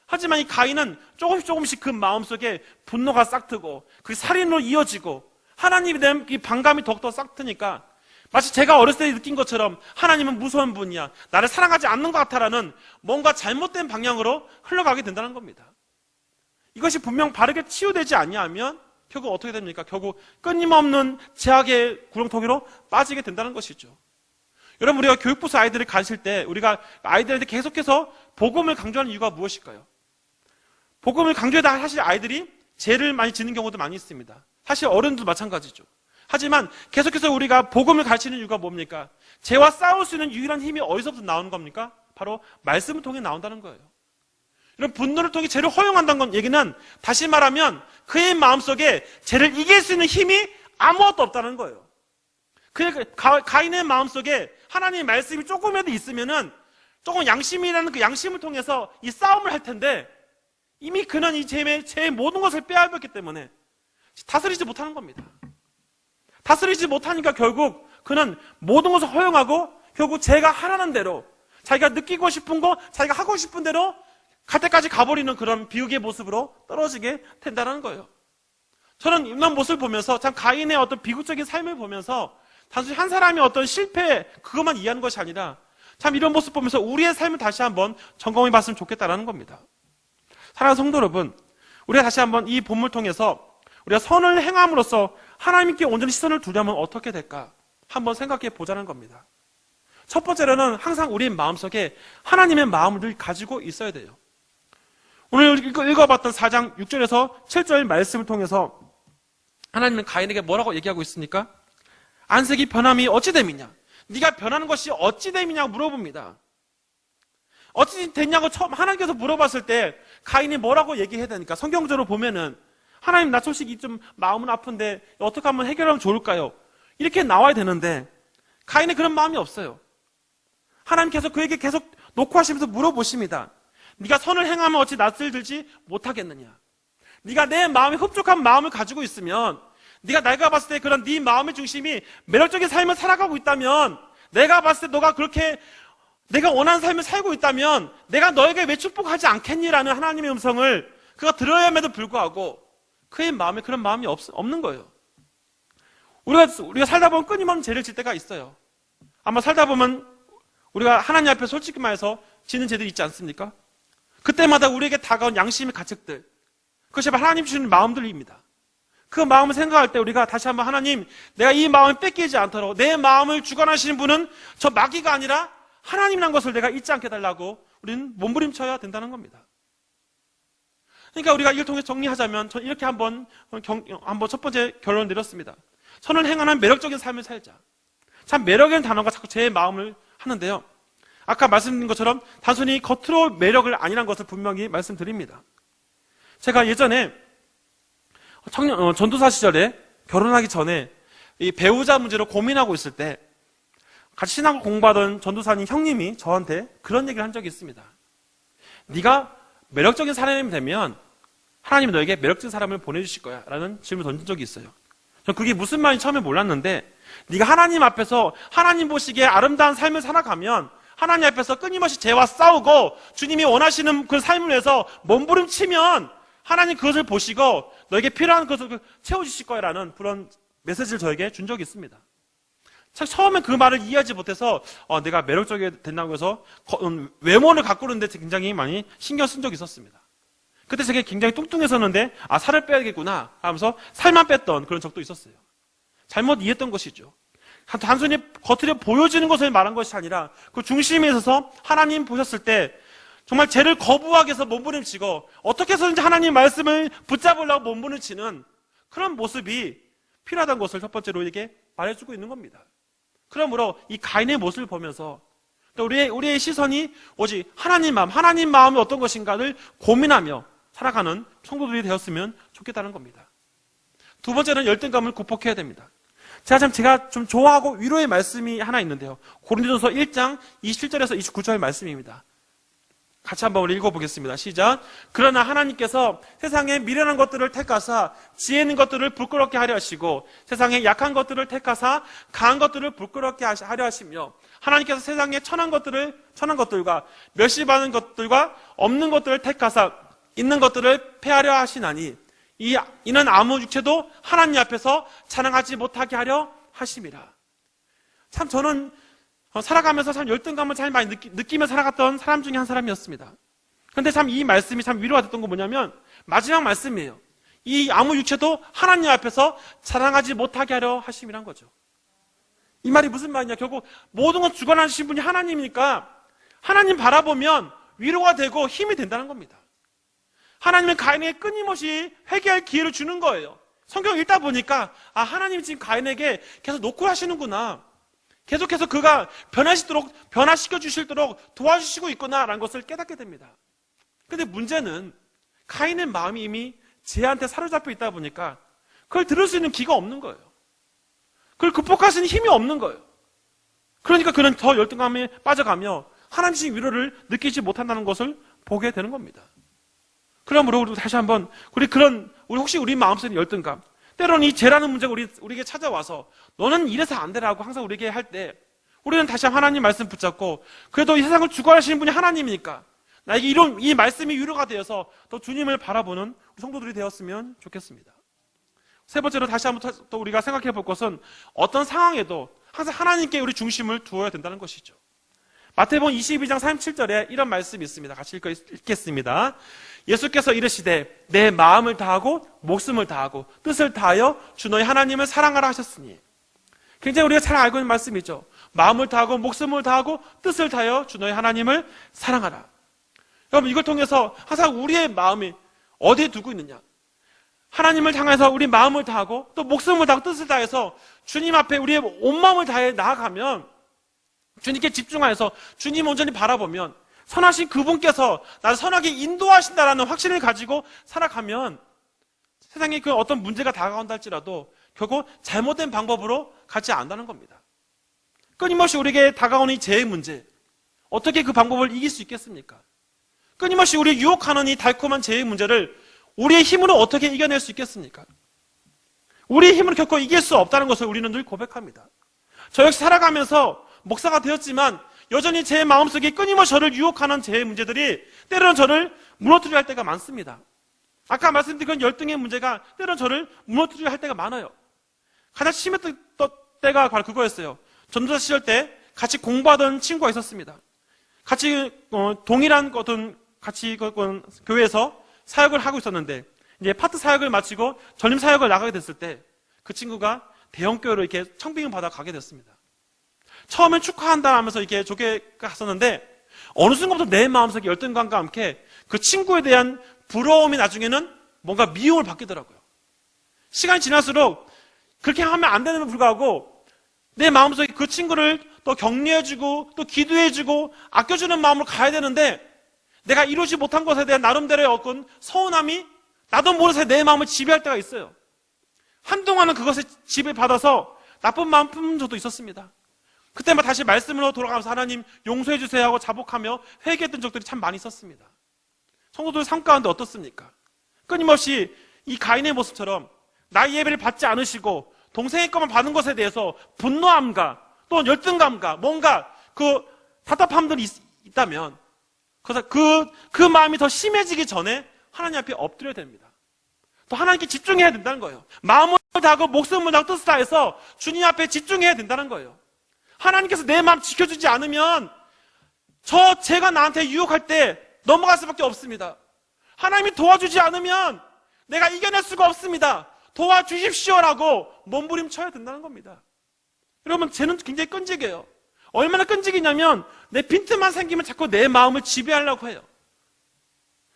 하지만 이 가인은 조금씩 그 마음속에 분노가 싹트고 그 살인으로 이어지고 하나님에 대한 이 반감이 더욱더 싹트니까 마치 제가 어렸을 때 느낀 것처럼 하나님은 무서운 분이야, 나를 사랑하지 않는 것 같아라는 뭔가 잘못된 방향으로 흘러가게 된다는 겁니다. 이것이 분명 바르게 치유되지 아니하면 결국 어떻게 됩니까? 결국 끊임없는 죄악의 구렁텅이로 빠지게 된다는 것이죠. 여러분, 우리가 교육부서 아이들을 가르칠 때 우리가 아이들한테 계속해서 복음을 강조하는 이유가 무엇일까요? 복음을 강조해다 사실 아이들이 죄를 많이 짓는 경우도 많이 있습니다. 사실 어른도 마찬가지죠. 하지만 계속해서 우리가 복음을 가르치는 이유가 뭡니까? 죄와 싸울 수 있는 유일한 힘이 어디서부터 나오는 겁니까? 바로 말씀을 통해 나온다는 거예요. 이런 분노를 통해 죄를 허용한다는 건 얘기는 다시 말하면 그의 마음속에 죄를 이길 수 있는 힘이 아무것도 없다는 거예요. 가인의 마음속에 하나님의 말씀이 조금이라도 있으면은 조금 양심이라는 그 양심을 통해서 이 싸움을 할 텐데 이미 그는 이 죄의 모든 것을 빼앗겼기 때문에 다스리지 못하는 겁니다. 다스리지 못하니까 결국 그는 모든 것을 허용하고 결국 제가 하라는 대로 자기가 느끼고 싶은 거, 자기가 하고 싶은 대로 갈 때까지 가버리는 그런 비극의 모습으로 떨어지게 된다는 거예요. 저는 이런 모습을 보면서 참 가인의 어떤 비극적인 삶을 보면서 단순히 한 사람의 어떤 실패 그것만 이해하는 것이 아니라 참 이런 모습 보면서 우리의 삶을 다시 한번 점검해 봤으면 좋겠다라는 겁니다. 사랑하는 성도 여러분, 우리가 다시 한번 이 본문을 통해서 우리가 선을 행함으로써 하나님께 온전히 시선을 두려면 어떻게 될까 한번 생각해 보자는 겁니다. 첫 번째로는 항상 우리의 마음속에 하나님의 마음을 늘 가지고 있어야 돼요. 오늘 읽어봤던 4장 6절에서 7절 말씀을 통해서 하나님은 가인에게 뭐라고 얘기하고 있습니까? 안색이 변함이 어찌 됨이냐? 네가 변하는 것이 어찌 됨이냐고 물어봅니다. 어찌 됐냐고 처음 하나님께서 물어봤을 때 가인이 뭐라고 얘기해야 되니까 성경적으로 보면은 하나님 나 솔직히 좀 마음은 아픈데 어떻게 하면 해결하면 좋을까요? 이렇게 나와야 되는데 가인은 그런 마음이 없어요. 하나님께서 그에게 계속 녹화하시면서 물어보십니다. 네가 선을 행하면 어찌 낯을 들지 못하겠느냐? 네가 내 마음에 흡족한 마음을 가지고 있으면 네가 내가 봤을 때 그런 네 마음의 중심이 매력적인 삶을 살아가고 있다면 내가 봤을 때 너가 그렇게 내가 원하는 삶을 살고 있다면 내가 너에게 왜 축복하지 않겠니라는 하나님의 음성을 그가 들어야함에도 불구하고 그의 마음에 그런 마음이 없는 거예요. 우리가 살다 보면 끊임없는 죄를 질 때가 있어요. 아마 살다 보면 우리가 하나님 앞에 솔직히 말해서 지는 죄들이 있지 않습니까? 그때마다 우리에게 다가온 양심의 가책들, 그것이 하나님 주시는 마음들입니다. 그 마음을 생각할 때 우리가 다시 한번 하나님, 내가 이 마음을 뺏기지 않도록 내 마음을 주관하시는 분은 저 마귀가 아니라 하나님이라는 것을 내가 잊지 않게 해달라고 우리는 몸부림쳐야 된다는 겁니다. 그러니까 우리가 이걸 통해 정리하자면 저 이렇게 한번 첫 번째 결론을 내렸습니다. 선을 행하는 매력적인 삶을 살자. 참 매력이라는 단어가 자꾸 제 마음을 하는데요. 아까 말씀드린 것처럼 단순히 겉으로 매력을 아니란 것을 분명히 말씀드립니다. 제가 예전에 전도사 시절에 결혼하기 전에 이 배우자 문제로 고민하고 있을 때 같이 신학을 공부하던 전도사님 형님이 저한테 그런 얘기를 한 적이 있습니다. 네가 매력적인 사람이 되면 하나님이 너에게 매력적인 사람을 보내주실 거야 라는 질문을 던진 적이 있어요. 전 그게 무슨 말인지 처음에 몰랐는데 네가 하나님 앞에서 하나님 보시기에 아름다운 삶을 살아가면 하나님 앞에서 끊임없이 죄와 싸우고 주님이 원하시는 그 삶을 위해서 몸부림치면 하나님 그것을 보시고 너에게 필요한 것을 채워주실 거야 라는 그런 메시지를 저에게 준 적이 있습니다. 참 처음엔 그 말을 이해하지 못해서 내가 매력적이 된다고 해서 외모를 가꾸는데 굉장히 많이 신경 쓴 적이 있었습니다. 그때 제가 굉장히 뚱뚱했었는데 살을 빼야겠구나 하면서 살만 뺐던 그런 적도 있었어요. 잘못 이해했던 것이죠. 단순히 겉으로 보여지는 것을 말한 것이 아니라 그 중심에 있어서 하나님 보셨을 때 정말 죄를 거부하기 위해서 몸부림치고 어떻게 해서든지 하나님 말씀을 붙잡으려고 몸부림치는 그런 모습이 필요하다는 것을 첫 번째로 우리에게 말해주고 있는 겁니다. 그러므로 이 가인의 모습을 보면서 또 우리의 시선이 오직 하나님 마음이 어떤 것인가를 고민하며 살아가는 성도들이 되었으면 좋겠다는 겁니다. 두 번째는 열등감을 극복해야 됩니다. 제가 좀 좋아하고 위로의 말씀이 하나 있는데요. 고린도전서 1장 27절에서 29절 말씀입니다. 같이 한번 우리 읽어보겠습니다. 시작. 그러나 하나님께서 세상의 미련한 것들을 택하사 지혜 있는 것들을 부끄럽게 하려 하시고 세상의 약한 것들을 택하사 강한 것들을 부끄럽게 하려 하시며 하나님께서 세상의 천한 것들과 멸시받는 것들과 없는 것들을 택하사 있는 것들을 폐하려 하시나니 이는 아무 육체도 하나님 앞에서 자랑하지 못하게 하려 하심이라. 참 저는 살아가면서 참 열등감을 잘 많이 느끼며 살아갔던 사람 중에 한 사람이었습니다. 그런데 참 이 말씀이 참 위로가 됐던 건 뭐냐면 마지막 말씀이에요. 이 아무 육체도 하나님 앞에서 자랑하지 못하게 하려 하심이란 거죠. 이 말이 무슨 말이냐? 결국 모든 것 주관하신 분이 하나님이니까 하나님 바라보면 위로가 되고 힘이 된다는 겁니다. 하나님은 가인에게 끊임없이 회개할 기회를 주는 거예요. 성경 읽다 보니까 하나님이 지금 가인에게 계속 노크를 하시는구나. 계속해서 그가 변화시켜 주시도록 도와주시고 있구나라는 것을 깨닫게 됩니다. 그런데 문제는 가인의 마음이 이미 죄한테 사로잡혀 있다 보니까 그걸 들을 수 있는 기가 없는 거예요. 그걸 극복할 수 있는 힘이 없는 거예요. 그러니까 그는 더 열등감에 빠져가며 하나님의 위로를 느끼지 못한다는 것을 보게 되는 겁니다. 그러므로 우리 다시 한번 우리 혹시 우리 마음속에 열등감, 때로는 이 죄라는 문제가 우리에게 찾아와서 너는 이래서 안 되라고 항상 우리에게 할 때 우리는 다시 한번 하나님 말씀 붙잡고 그래도 이 세상을 주관하시는 분이 하나님이니까 나에게 이 말씀이 위로가 되어서 또 주님을 바라보는 우리 성도들이 되었으면 좋겠습니다. 세 번째로 다시 한번 또 우리가 생각해 볼 것은 어떤 상황에도 항상 하나님께 우리 중심을 두어야 된다는 것이죠. 마태복음 22장 37절에 이런 말씀이 있습니다. 같이 읽겠습니다. 예수께서 이르시되 내 마음을 다하고 목숨을 다하고 뜻을 다하여 주 너희 하나님을 사랑하라 하셨으니, 굉장히 우리가 잘 알고 있는 말씀이죠. 마음을 다하고 목숨을 다하고 뜻을 다하여 주 너희 하나님을 사랑하라. 여러분, 이걸 통해서 항상 우리의 마음이 어디에 두고 있느냐, 하나님을 향해서 우리 마음을 다하고 또 목숨을 다하고 뜻을 다해서 주님 앞에 우리의 온 마음을 다해 나아가면, 주님께 집중하여서 주님 온전히 바라보면 선하신 그분께서 나를 선하게 인도하신다라는 확신을 가지고 살아가면 세상에 그 어떤 문제가 다가온다 할지라도 결국 잘못된 방법으로 가지 않는다는 겁니다. 끊임없이 우리에게 다가오는 이 죄의 문제, 어떻게 그 방법을 이길 수 있겠습니까? 끊임없이 우리 유혹하는 이 달콤한 죄의 문제를 우리의 힘으로 어떻게 이겨낼 수 있겠습니까? 우리의 힘으로 결코 이길 수 없다는 것을 우리는 늘 고백합니다. 저 역시 살아가면서 목사가 되었지만 여전히 제 마음속에 끊임없이 저를 유혹하는 죄의 문제들이 때로는 저를 무너뜨리려 할 때가 많습니다. 아까 말씀드린 그런 열등의 문제가 때로는 저를 무너뜨리려 할 때가 많아요. 가장 심했던 때가 바로 그거였어요. 전도사 시절 때 같이 공부하던 친구가 있었습니다. 같이 동일한 어떤 같이 교회에서 사역을 하고 있었는데 이제 파트 사역을 마치고 전임 사역을 나가게 됐을 때 그 친구가 대형교회로 이렇게 청빙을 받아 가게 됐습니다. 처음엔 축하한다 하면서 이렇게 좋게 갔었는데 어느 순간부터 내 마음속에 열등감과 함께 그 친구에 대한 부러움이 나중에는 뭔가 미움을 바뀌더라고요. 시간이 지날수록 그렇게 하면 안 되는데 불구하고 내 마음속에 그 친구를 또 격려해주고 또 기도해주고 아껴주는 마음으로 가야 되는데 내가 이루지 못한 것에 대한 나름대로의 어떤 서운함이 나도 모르게 내 마음을 지배할 때가 있어요. 한동안은 그것에 지배받아서 나쁜 마음 품은 적도 있었습니다. 그때마다 다시 말씀으로 돌아가면서 하나님 용서해 주세요 하고 자복하며 회개했던 적들이 참 많이 있었습니다. 성도들 삶 가운데 어떻습니까? 끊임없이 이 가인의 모습처럼 나의 예배를 받지 않으시고 동생의 것만 받은 것에 대해서 분노함과 또 열등감과 뭔가 그 답답함들이 있다면 그래서 그 마음이 더 심해지기 전에 하나님 앞에 엎드려야 됩니다. 또 하나님께 집중해야 된다는 거예요. 마음을 다하고 목숨을 다하고 뜻을 다해서 주님 앞에 집중해야 된다는 거예요. 하나님께서 내 마음 지켜주지 않으면 저 죄가 나한테 유혹할 때 넘어갈 수밖에 없습니다. 하나님이 도와주지 않으면 내가 이겨낼 수가 없습니다. 도와주십시오라고 몸부림쳐야 된다는 겁니다. 여러분, 죄는 굉장히 끈질겨요. 얼마나 끈질기냐면 내 빈틈만 생기면 자꾸 내 마음을 지배하려고 해요.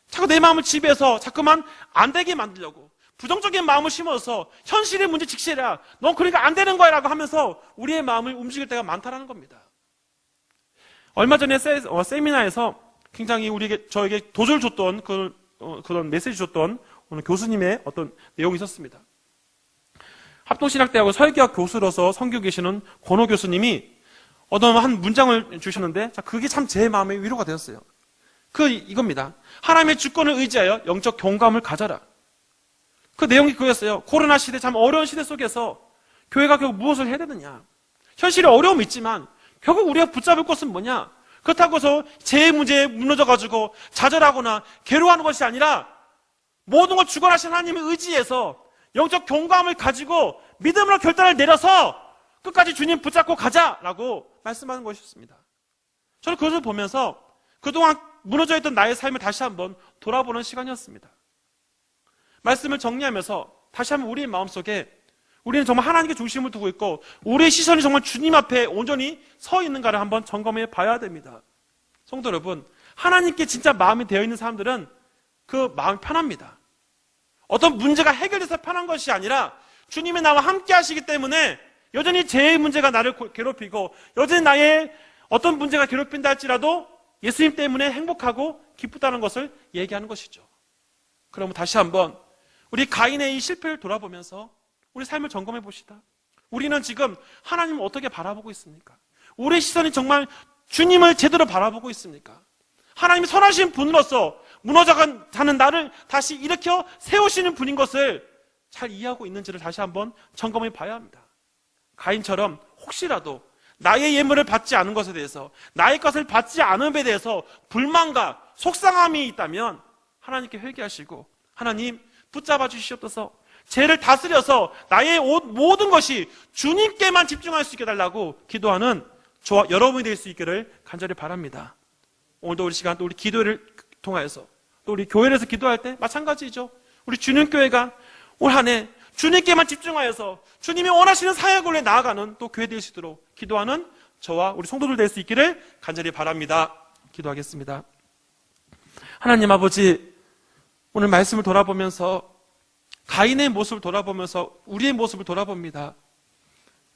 자꾸 내 마음을 지배해서 자꾸만 안 되게 만들려고 부정적인 마음을 심어서 현실의 문제 직시해라, 넌 그러니까 안 되는 거야 라고 하면서 우리의 마음을 움직일 때가 많다는 겁니다. 얼마 전에 세미나에서 굉장히 저에게 도전을 줬던 그런 메시지 줬던 오늘 교수님의 어떤 내용이 있었습니다. 합동신학대학원 설교학 교수로서 선교 계시는 권호 교수님이 어떤 한 문장을 주셨는데 그게 참 제 마음에 위로가 되었어요. 이겁니다. 하나님의 주권을 의지하여 영적 경감을 가져라. 그 내용이 그거였어요. 코로나 시대, 참 어려운 시대 속에서 교회가 결국 무엇을 해야 되느냐. 현실에 어려움이 있지만 결국 우리가 붙잡을 것은 뭐냐. 그렇다고 해서 제 문제에 무너져가지고 좌절하거나 괴로워하는 것이 아니라 모든 걸 주관하신 하나님의 의지에서 영적 경감을 가지고 믿음으로 결단을 내려서 끝까지 주님 붙잡고 가자라고 말씀하는 것이었습니다. 저는 그것을 보면서 그동안 무너져 있던 나의 삶을 다시 한번 돌아보는 시간이었습니다. 말씀을 정리하면서 다시 한번 우리의 마음속에 우리는 정말 하나님께 중심을 두고 있고 우리의 시선이 정말 주님 앞에 온전히 서 있는가를 한번 점검해 봐야 됩니다. 성도 여러분, 하나님께 진짜 마음이 되어 있는 사람들은 그 마음이 편합니다. 어떤 문제가 해결돼서 편한 것이 아니라 주님이 나와 함께 하시기 때문에 여전히 제 문제가 나를 괴롭히고 여전히 나의 어떤 문제가 괴롭힌다 할지라도 예수님 때문에 행복하고 기쁘다는 것을 얘기하는 것이죠. 그러면 다시 한번 우리 가인의 이 실패를 돌아보면서 우리 삶을 점검해 봅시다. 우리는 지금 하나님을 어떻게 바라보고 있습니까? 우리의 시선이 정말 주님을 제대로 바라보고 있습니까? 하나님이 선하신 분으로서 무너져가는 나를 다시 일으켜 세우시는 분인 것을 잘 이해하고 있는지를 다시 한번 점검해 봐야 합니다. 가인처럼 혹시라도 나의 예물을 받지 않은 것에 대해서, 나의 것을 받지 않음에 대해서 불만과 속상함이 있다면 하나님께 회개하시고, 하나님 붙잡아 주시옵소서, 죄를 다스려서 나의 모든 것이 주님께만 집중할 수 있게 해달라고 기도하는 저와 여러분이 될 수 있기를 간절히 바랍니다. 오늘도 우리 시간, 또 우리 기도를 통하여서, 또 우리 교회에서 기도할 때 마찬가지죠. 우리 주님교회가 올 한 해 주님께만 집중하여서 주님이 원하시는 사역을 위해 나아가는 또 교회 될 수 있도록 기도하는 저와 우리 성도들 될 수 있기를 간절히 바랍니다. 기도하겠습니다. 하나님 아버지, 오늘 말씀을 돌아보면서 가인의 모습을 돌아보면서 우리의 모습을 돌아봅니다.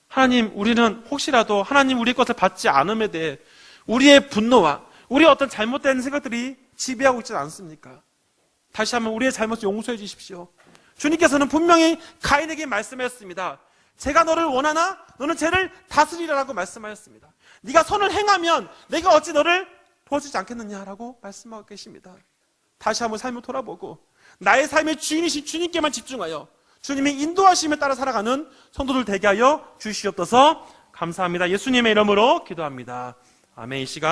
하나님, 우리는 혹시라도 하나님 우리의 것을 받지 않음에 대해 우리의 분노와 우리의 어떤 잘못된 생각들이 지배하고 있지 않습니까? 다시 한번 우리의 잘못을 용서해 주십시오. 주님께서는 분명히 가인에게 말씀하셨습니다. 제가 너를 원하나 너는 죄를 다스리라라고 말씀하셨습니다. 네가 선을 행하면 내가 어찌 너를 도와주지 않겠느냐라고 말씀하고 계십니다. 다시 한번 삶을 돌아보고 나의 삶의 주인이신 주님께만 집중하여 주님의 인도하심에 따라 살아가는 성도들 되게 하여 주시옵소서. 감사합니다. 예수님의 이름으로 기도합니다. 아멘. 이 시간